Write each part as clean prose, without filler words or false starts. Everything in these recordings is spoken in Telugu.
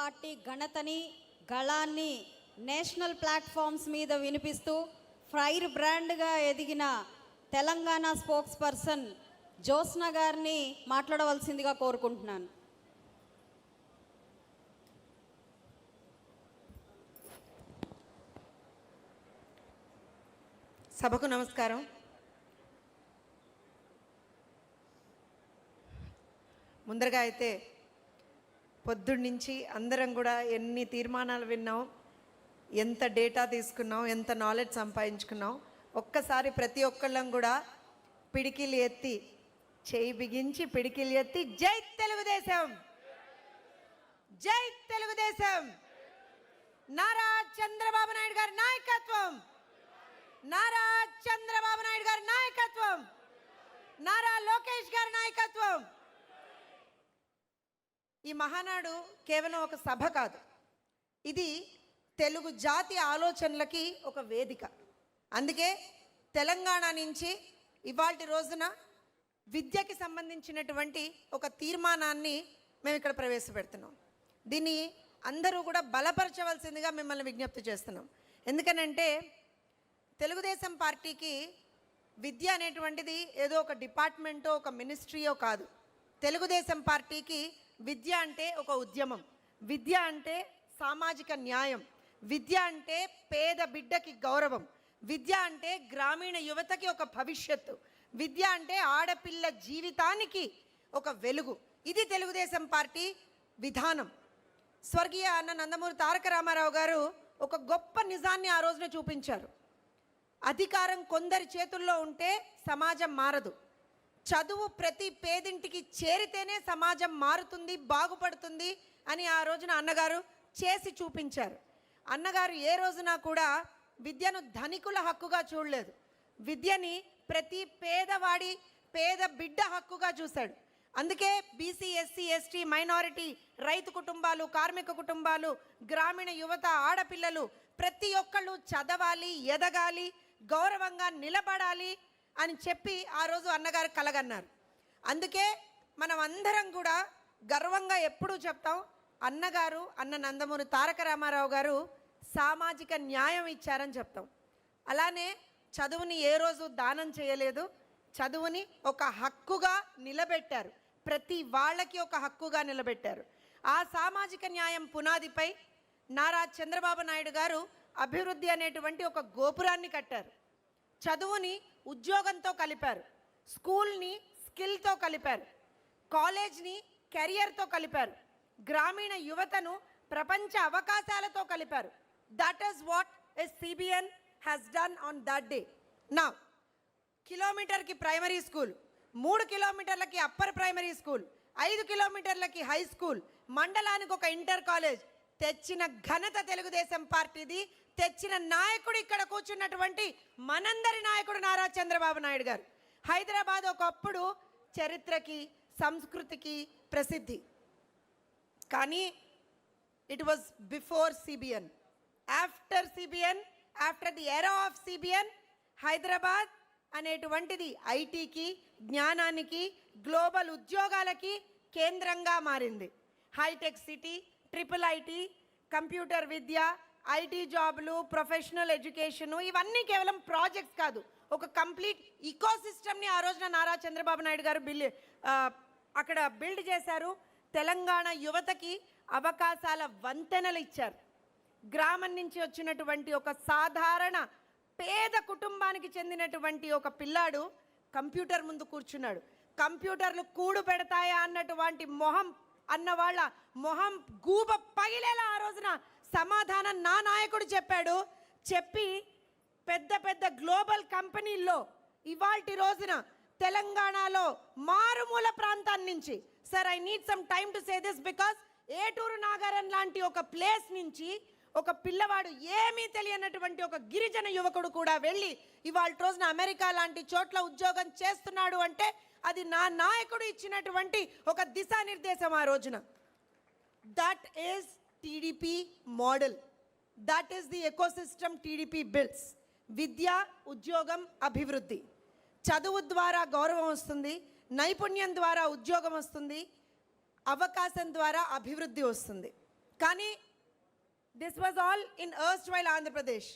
పార్టీ ఘనతని గళాన్ని నేషనల్ ప్లాట్ఫామ్స్ మీద వినిపిస్తూ ఫైర్ బ్రాండ్గా ఎదిగిన తెలంగాణ స్పోక్స్ పర్సన్ జ్యోత్స్న గారిని మాట్లాడవలసిందిగా కోరుకుంటున్నాను. సభకు నమస్కారం. ముందరగా అయితే పొద్దున్నుంచి అందరం కూడా ఎన్ని తీర్మానాలు విన్నాం, ఎంత డేటా తీసుకున్నాం, ఎంత నాలెడ్జ్ సంపాదించుకున్నాం. ఒక్కసారి ప్రతి ఒక్కళ్ళం కూడా పిడికిలు ఎత్తి చేయి బిగించి పిడికిలు ఎత్తి జై తెలుగుదేశం, జై తెలుగుదేశం, నారా చంద్రబాబు నాయుడు గారి నాయకత్వం, నారా చంద్రబాబు నాయుడు గారి నాయకత్వం, నారా లోకేష్ గారి నాయకత్వం. ఈ మహానాడు కేవలం ఒక సభ కాదు, ఇది తెలుగు జాతి ఆలోచనలకి ఒక వేదిక. అందుకే తెలంగాణ నుంచి ఇవాల్టి రోజున విద్యకి సంబంధించినటువంటి ఒక తీర్మానాన్ని మేము ఇక్కడ ప్రవేశపెడుతున్నాం. దీన్ని అందరూ కూడా బలపరచవలసిందిగా మిమ్మల్ని విజ్ఞప్తి చేస్తున్నాం. ఎందుకనంటే తెలుగుదేశం పార్టీకి విద్య అనేటువంటిది ఏదో ఒక డిపార్ట్మెంటో ఒక మినిస్ట్రీయో కాదు. తెలుగుదేశం పార్టీకి విద్య అంటే ఒక ఉద్యమం, విద్య అంటే సామాజిక న్యాయం, విద్య అంటే పేద బిడ్డకి గౌరవం, విద్య అంటే గ్రామీణ యువతకి ఒక భవిష్యత్తు, విద్య అంటే ఆడపిల్ల జీవితానికి ఒక వెలుగు. ఇది తెలుగుదేశం పార్టీ విధానం. స్వర్గీయ అన్న నందమూరి తారక రామారావు గారు ఒక గొప్ప నిజాన్ని ఆ రోజున చూపించారు. అధికారం కొందరి చేతుల్లో ఉంటే సమాజం మారదు, చదువు ప్రతి పేదింటికి చేరితేనే సమాజం మారుతుంది, బాగుపడుతుంది అని ఆ రోజున అన్నగారు చేసి చూపించారు. అన్నగారు ఏ రోజున కూడా విద్యను ధనికుల హక్కుగా చూడలేదు, విద్యని ప్రతి పేదవాడి పేద బిడ్డ హక్కుగా చూశాడు. అందుకే బీసీ, ఎస్సీ, ఎస్టీ, మైనారిటీ, రైతు కుటుంబాలు, కార్మిక కుటుంబాలు, గ్రామీణ యువత, ఆడపిల్లలు ప్రతి ఒక్కళ్ళు చదవాలి, ఎదగాలి, గౌరవంగా నిలబడాలి అని చెప్పి ఆ రోజు అన్నగారు కలగన్నారు. అందుకే మనం అందరం కూడా గర్వంగా ఎప్పుడూ చెప్తాం, అన్నగారు అన్న నందమూరి తారక రామారావు గారు సామాజిక న్యాయం ఇచ్చారని చెప్తాం. అలానే చదువుని ఏ రోజు దానం చేయలేదు, చదువుని ఒక హక్కుగా నిలబెట్టారు, ప్రతి వాళ్ళకి ఒక హక్కుగా నిలబెట్టారు. ఆ సామాజిక న్యాయం పునాదిపై నారా చంద్రబాబు నాయుడు గారు అభివృద్ధి అనేటువంటి ఒక గోపురాన్ని కట్టారు. చదువుని ఉద్యోగంతో కలిపారు, స్కూల్ని స్కిల్తో కలిపారు, కాలేజ్ని కెరియర్తో కలిపారు, గ్రామీణ యువతను ప్రపంచ అవకాశాలతో కలిపారు. దట్ ఈస్ వాట్ ఎస్ CBN has done on that day. నా కిలోమీటర్కి ప్రైమరీ స్కూల్, 3 కిలోమీటర్లకి అప్పర్ ప్రైమరీ స్కూల్, 5 కిలోమీటర్లకి హై స్కూల్, మండలానికి ఒక ఇంటర్ కాలేజ్ తెచ్చిన ఘనత తెలుగుదేశం పార్టీది. తెచ్చిన నాయకుడు ఇక్కడ కూర్చున్నటువంటి మనందరి నాయకుడు నారా చంద్రబాబు నాయుడు గారు. హైదరాబాద్ ఒకప్పుడు చరిత్రకి సంస్కృతికి ప్రసిద్ధి, కానీ it was before CBN. After CBN, after the era of CBN, Hyderabad అనేటువంటిది ఐటీకి, జ్ఞానానికి, గ్లోబల్ ఉద్యోగాలకి కేంద్రంగా మారింది. Hitech city, triple IT, computer విద్య, IT జాబులు, ప్రొఫెషనల్ ఎడ్యుకేషను, ఇవన్నీ కేవలం ప్రాజెక్ట్స్ కాదు, ఒక కంప్లీట్ ఈకోసిస్టమ్ని ఆ రోజున నారా చంద్రబాబు నాయుడు గారు అక్కడ బిల్డ్ చేశారు. తెలంగాణ యువతకి అవకాశాల వంతెనలు ఇచ్చారు. గ్రామం నుంచి వచ్చినటువంటి ఒక సాధారణ పేద కుటుంబానికి చెందినటువంటి ఒక పిల్లాడు కంప్యూటర్ ముందు కూర్చున్నాడు. కంప్యూటర్లు కూడు పెడతాయా అన్నటువంటి మొహం అన్నవాళ్ళ మొహం గూబ పగిలేలా ఆ రోజున సమాధానం నా నాయకుడు చెప్పాడు. చెప్పి పెద్ద పెద్ద గ్లోబల్ కంపెనీల్లో ఇవాల్టి రోజున తెలంగాణలో మారుమూల ప్రాంతాన్ని నుంచి, sir I need some time to say this because Eturu Nagaram లాంటి ఒక ప్లేస్ నుంచి ఒక పిల్లవాడు ఏమీ తెలియనటువంటి ఒక గిరిజన యువకుడు కూడా వెళ్ళి ఇవాళ రోజున అమెరికా లాంటి చోట్ల ఉద్యోగం చేస్తున్నాడు అంటే అది నా నాయకుడు ఇచ్చినటువంటి ఒక దిశానిర్దేశం ఆ రోజున. That is TDP model, that is the ecosystem TDP builds. విద్య, ఉద్యోగం, అభివృద్ధి. చదువు ద్వారా గౌరవం వస్తుంది, నైపుణ్యం ద్వారా ఉద్యోగం వస్తుంది, అవకాశం ద్వారా అభివృద్ధి వస్తుంది. కానీ this was all in erstwhile Andhra Pradesh.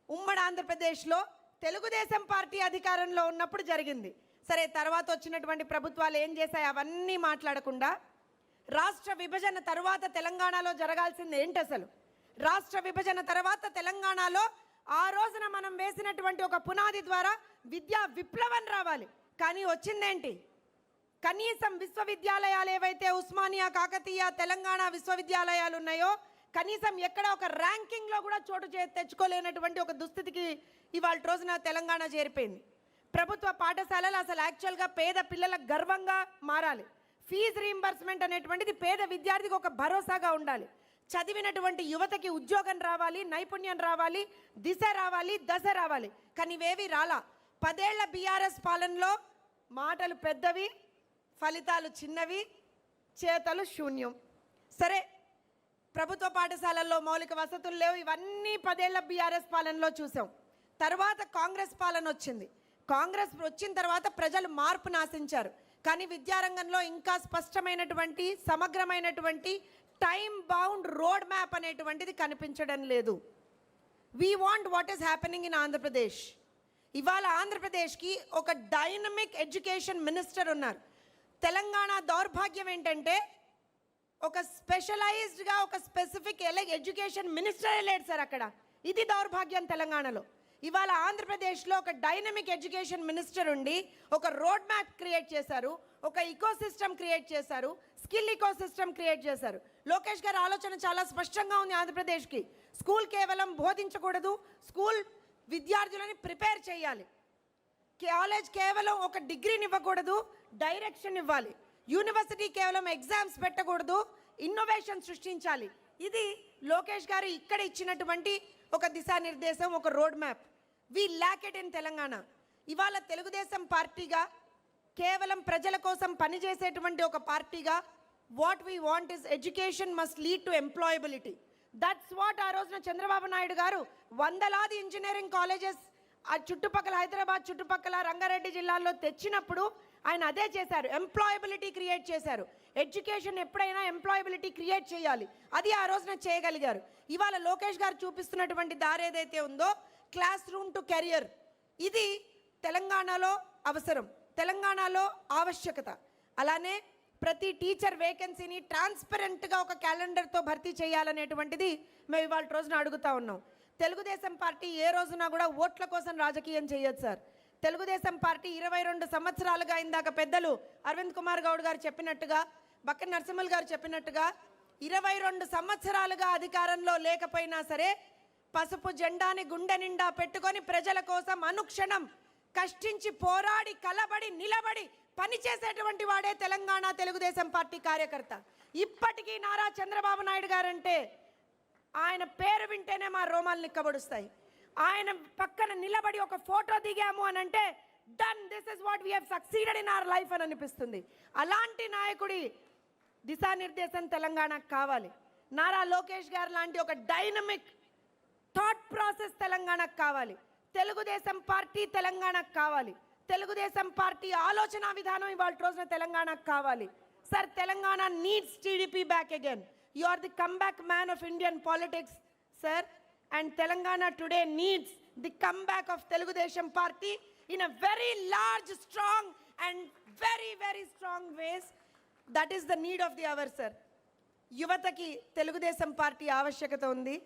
ఉమ్మడి ఆంధ్రప్రదేశ్లో తెలుగుదేశం పార్టీ అధికారంలో ఉన్నప్పుడు జరిగింది. సరే, తర్వాత వచ్చినటువంటి ప్రభుత్వాలు ఏం చేశాయి అవన్నీ మాట్లాడకుండా రాష్ట్ర విభజన తర్వాత తెలంగాణలో జరగాల్సింది ఏంటి అసలు? రాష్ట్ర విభజన తర్వాత తెలంగాణలో ఆ రోజున మనం వేసినటువంటి ఒక పునాది ద్వారా విద్యా విప్లవం రావాలి. కానీ వచ్చిందేంటి? కనీసం విశ్వవిద్యాలయాలు ఏవైతే ఉస్మానియా, కాకతీయ, తెలంగాణ విశ్వవిద్యాలయాలు ఉన్నాయో కనీసం ఎక్కడ ఒక ర్యాంకింగ్లో కూడా చోటు తెచ్చుకోలేనటువంటి ఒక దుస్థితికి ఇవాళ రోజున తెలంగాణ చేరిపోయింది. ప్రభుత్వ పాఠశాలలు అసలు యాక్చువల్గా పేద పిల్లలకు గర్వంగా మారాలి. ఫీజు రీయింబర్స్మెంట్ అనేటువంటిది పేద విద్యార్థికి ఒక భరోసాగా ఉండాలి. చదివినటువంటి యువతకి ఉద్యోగం రావాలి, నైపుణ్యం రావాలి, దిశ రావాలి, దశ రావాలి. కానీ ఇవేవి రాలా. 10 ఏళ్ల బీఆర్ఎస్ పాలనలో మాటలు పెద్దవి, ఫలితాలు చిన్నవి, చేతలు శూన్యం. సరే, ప్రభుత్వ పాఠశాలల్లో మౌలిక వసతులు లేవు. ఇవన్నీ 10 ఏళ్ల బీఆర్ఎస్ పాలనలో చూసాం. తర్వాత కాంగ్రెస్ పాలన వచ్చింది. కాంగ్రెస్ వచ్చిన తర్వాత ప్రజలు మార్పును ఆశించారు. కానీ విద్యారంగంలో ఇంకా స్పష్టమైనటువంటి సమగ్రమైనటువంటి టైం బౌండ్ రోడ్ మ్యాప్ అనేటువంటిది కనిపించడం లేదు. We want what is happening in Andhra Pradesh. ఇవాళ ఆంధ్రప్రదేశ్కి ఒక డైనమిక్ ఎడ్యుకేషన్ మినిస్టర్ ఉన్నారు. తెలంగాణ దౌర్భాగ్యం ఏంటంటే ఒక స్పెషలైజ్డ్గా ఒక స్పెసిఫిక్ ఎడ్యుకేషన్ మినిస్టరే లేడు సార్ అక్కడ. ఇది దౌర్భాగ్యం తెలంగాణలో. ఇవాళ ఆంధ్రప్రదేశ్లో ఒక డైనమిక్ ఎడ్యుకేషన్ మినిస్టర్ ఉండి ఒక రోడ్ మ్యాప్ క్రియేట్ చేశారు, ఒక ఇకో సిస్టమ్ క్రియేట్ చేశారు, స్కిల్ ఇకో సిస్టమ్ క్రియేట్ చేశారు. లోకేష్ గారి ఆలోచన చాలా స్పష్టంగా ఉంది. ఆంధ్రప్రదేశ్కి స్కూల్ కేవలం బోధించకూడదు, స్కూల్ విద్యార్థులని ప్రిపేర్ చేయాలి. కాలేజ్ కేవలం ఒక డిగ్రీని ఇవ్వకూడదు, డైరెక్షన్ ఇవ్వాలి. యూనివర్సిటీ కేవలం ఎగ్జామ్స్ పెట్టకూడదు, ఇన్నోవేషన్ సృష్టించాలి. ఇది లోకేష్ గారు ఇక్కడ ఇచ్చినటువంటి ఒక దిశానిర్దేశం, ఒక road map. We lack it in Telangana. ఇవాళ తెలుగుదేశం పార్టీగా కేవలం ప్రజల కోసం పనిచేసేటువంటి ఒక పార్టీగా what we want is education must lead to employability. That's what ఆ రోజున చంద్రబాబు నాయుడు గారు వందలాది ఇంజనీరింగ్ కాలేజెస్ ఆ చుట్టుపక్కల హైదరాబాద్ చుట్టుపక్కల రంగారెడ్డి జిల్లాల్లో తెచ్చినప్పుడు ఆయన అదే చేశారు. ఎంప్లాయబిలిటీ క్రియేట్ చేశారు. ఎడ్యుకేషన్ ఎప్పుడైనా ఎంప్లాయబిలిటీ క్రియేట్ చేయాలి, అది ఆ రోజున చేయగలిగారు. ఇవాళ లోకేష్ గారు చూపిస్తున్నటువంటి దారి ఏదైతే ఉందో క్లాస్ రూమ్ టు కెరియర్, ఇది తెలంగాణలో అవసరం, తెలంగాణలో ఆవశ్యకత. అలానే ప్రతి టీచర్ వేకెన్సీని ట్రాన్స్పరెంట్గా ఒక క్యాలెండర్తో భర్తీ చేయాలనేటువంటిది మేము ఇవాళ రోజున అడుగుతా ఉన్నాం. తెలుగుదేశం పార్టీ ఏ రోజున కూడా ఓట్ల కోసం రాజకీయం చేయొచ్చు సార్. తెలుగుదేశం పార్టీ 22 సంవత్సరాలుగా, ఇందాక పెద్దలు అరవింద్ కుమార్ గౌడ్ గారు చెప్పినట్టుగా, బక్కన నరసింహులు గారు చెప్పినట్టుగా 22 సంవత్సరాలుగా అధికారంలో లేకపోయినా సరే పసుపు జెండాని గుండె నిండా పెట్టుకొని ప్రజల కోసం అనుక్షణం కష్టించి పోరాడి కలబడి నిలబడి పనిచేసేటువంటి వాడే తెలంగాణ తెలుగుదేశం పార్టీ కార్యకర్త. ఇప్పటికీ నారా చంద్రబాబు నాయుడు గారంటే ఆయన పేరు వింటేనే మా రోమాలు నిక్కబడుస్తాయి. ఆయన పక్కన నిలబడి ఒక ఫోటో దిగాము అని అంటే done, this is what we have succeeded in our life అని అనిపిస్తుంది. అలాంటి నాయకుడి దిశానిర్దేశం తెలంగాణకు కావాలి. నారా లోకేష్ గారు లాంటి ఒక డైనమిక్ థాట్ ప్రాసెస్ తెలంగాణకు కావాలి. తెలుగుదేశం పార్టీ తెలంగాణకు కావాలి. తెలుగుదేశం పార్టీ ఆలోచన విధానం ఇవాళ రోజున తెలంగాణకు కావాలి. Sir, Telangana needs TDP back again. You are the comeback man of Indian politics, sir. And Telangana today needs the comeback of Telugudesam party in a very large, strong and very, very strong ways. That is the need of the hour, sir. యువతకి తెలుగుదేశం పార్టీ ఆవశ్యకత ఉంది.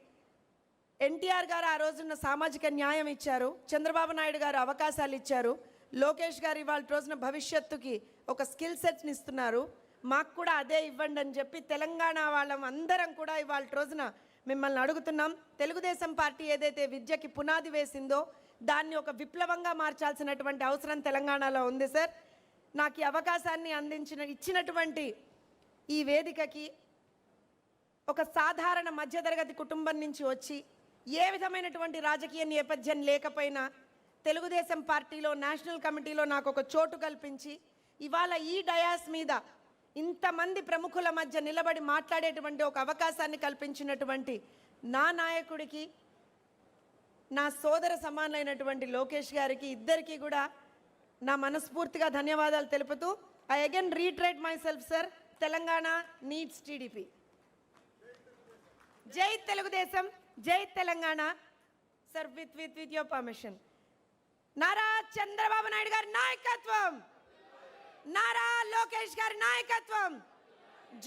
ఎన్టీఆర్ గారు ఆ రోజున సామాజిక న్యాయం ఇచ్చారు, చంద్రబాబు నాయుడు గారు అవకాశాలు ఇచ్చారు, లోకేష్ గారు ఇవాళ రోజున భవిష్యత్తుకి ఒక స్కిల్ సెట్ని ఇస్తున్నారు. మాకు కూడా అదే ఇవ్వండి అని చెప్పి తెలంగాణ వాళ్ళం అందరం కూడా ఇవాళ రోజున మిమ్మల్ని అడుగుతున్నాం. తెలుగుదేశం పార్టీ ఏదైతే విద్యకి పునాది వేసిందో దాన్ని ఒక విప్లవంగా మార్చాల్సినటువంటి అవసరం తెలంగాణలో ఉంది సార్. నాకు ఈ అవకాశాన్ని ఇచ్చినటువంటి ఈ వేదికకి ఒక సాధారణ మధ్యతరగతి కుటుంబం నుంచి వచ్చి ఏ విధమైనటువంటి రాజకీయ నేపథ్యం లేకపోయినా తెలుగుదేశం పార్టీలో నేషనల్ కమిటీలో నాకు ఒక చోటు కల్పించి ఇవాళ ఈ డయాస్ మీద ఇంతమంది ప్రముఖుల మధ్య నిలబడి మాట్లాడేటువంటి ఒక అవకాశాన్ని కల్పించినటువంటి నా నాయకుడికి, నా సోదర సమానులైనటువంటి లోకేష్ గారికి, ఇద్దరికీ కూడా నా మనస్ఫూర్తిగా ధన్యవాదాలు తెలుపుతూ I again retreat my self sir. Telangana needs TDP. జై తెలుగుదేశం, జై Telangana. Sir with your permission. Nara Chandrababu Naidu గారి నాయకత్వం, నారా లోకేష్ గారి నాయకత్వం,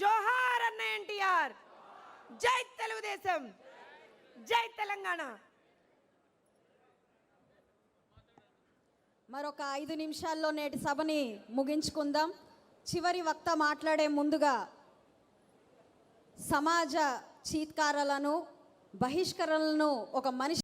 జోహార్ అన్న ఎన్టీఆర్. జై తెలుగుదేశం, జై తెలంగాణ. మరొక 5 నిమిషాల్లో నేటి సభని ముగించుకుందాం. చివరి వక్త మాట్లాడే ముందుగా సమాజ చీత్కారాలను, బహిష్కరణలను ఒక మనిషి